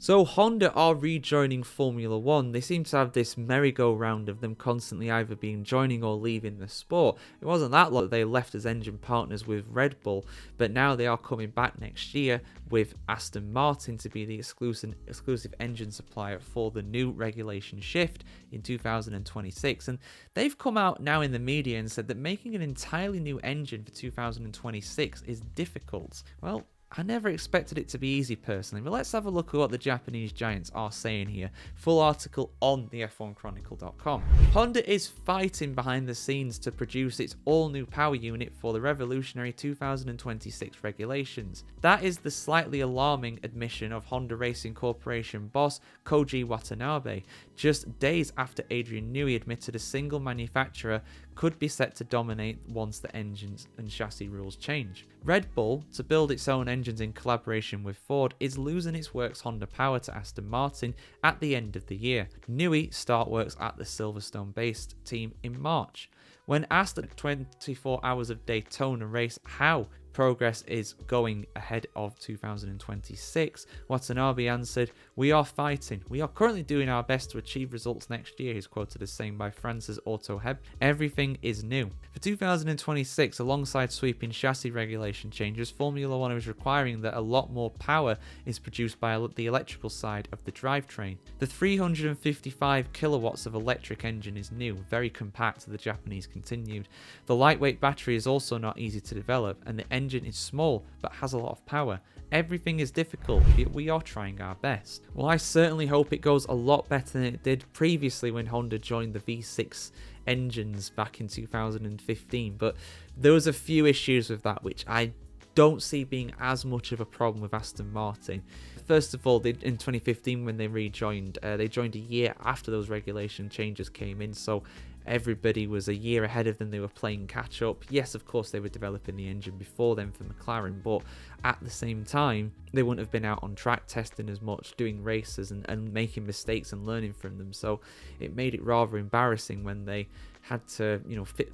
So Honda are rejoining Formula One. They seem to have this merry-go-round of them constantly either being joining or leaving the sport. It wasn't that long that they left as engine partners with Red Bull, but now they are coming back next year with Aston Martin to be the exclusive engine supplier for the new regulation shift in 2026. And they've come out now in the media and said that making an entirely new engine for 2026 is difficult. Well, I never expected it to be easy personally, but let's have a look at what the Japanese giants are saying here. Full article on the F1Chronicle.com. Honda is fighting behind the scenes to produce its all-new power unit for the revolutionary 2026 regulations. That is the slightly alarming admission of Honda Racing Corporation boss Koji Watanabe, just days after Adrian Newey admitted a single manufacturer could be set to dominate once the engines and chassis rules change. Red Bull, to build its own engines in collaboration with Ford, is losing its works Honda power to Aston Martin at the end of the year. Newey start works at the Silverstone-based team in March. When asked at 24 Hours of Daytona race how progress is going ahead of 2026, Watanabe answered, "We are fighting. We are currently doing our best to achieve results next year," he's quoted as saying by France's Auto Heb. Everything is new. For 2026, alongside sweeping chassis regulation changes, Formula One is requiring that a lot more power is produced by the electrical side of the drivetrain. The 355 kilowatts of electric engine is new, very compact, the Japanese continued. The lightweight battery is also not easy to develop, and the engine is small but has a lot of power. Everything is difficult, yet we are trying our best. Well, I certainly hope it goes a lot better than it did previously when Honda joined the V6 engines back in 2015, but there was a few issues with that which I don't see being as much of a problem with Aston Martin. First of all, in 2015 when they rejoined, they joined a year after those regulation changes came in, so everybody was a year ahead of them. They were playing catch up. Yes, of course, they were developing the engine before then for McLaren, but at the same time, they wouldn't have been out on track testing as much, doing races and making mistakes and learning from them. So it made it rather embarrassing when they had to,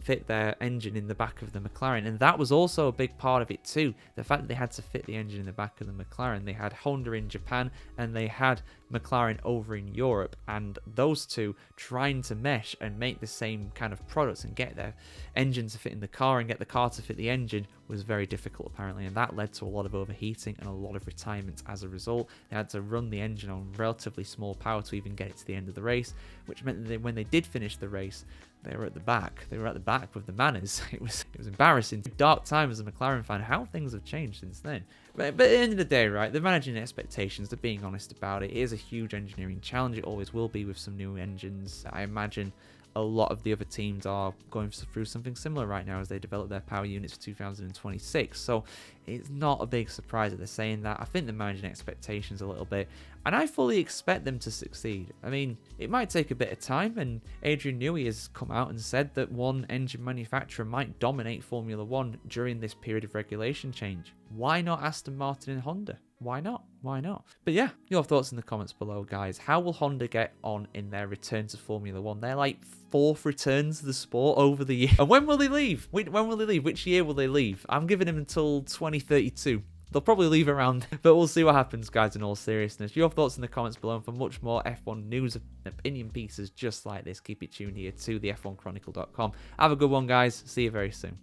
fit their engine in the back of the McLaren. And that was also a big part of it too. The fact that they had to fit the engine in the back of the McLaren. They had Honda in Japan and they had McLaren over in Europe, and those two trying to mesh and make the same kind of products and get their engine to fit in the car and get the car to fit the engine was very difficult apparently, and that led to a lot of overheating and a lot of retirements as a result. They had to run the engine on relatively small power to even get it to the end of the race, which meant that when they did finish the race, they were at the back. They were at the back with the manners. It was embarrassing. Dark time as a McLaren fan. How things have changed since then. But at the end of the day, right, they're managing expectations. They're being honest about it. It is a huge engineering challenge. It always will be with some new engines. I imagine a lot of the other teams are going through something similar right now as they develop their power units for 2026. So it's not a big surprise that they're saying that. I think they're managing expectations a little bit, and I fully expect them to succeed. I mean, it might take a bit of time, and Adrian Newey has come out and said that one engine manufacturer might dominate Formula One during this period of regulation change. Why not Aston Martin and Honda? Why not? Why not? But yeah, your thoughts in the comments below, guys. How will Honda get on in their return to Formula One? They're like fourth return to the sport over the year. And when will they leave? When will they leave? Which year will they leave? I'm giving them until 2032. They'll probably leave around, but we'll see what happens, guys, in all seriousness. Your thoughts in the comments below, and for much more F1 news and opinion pieces just like this, keep it tuned here to the F1Chronicle.com. Have a good one, guys. See you very soon.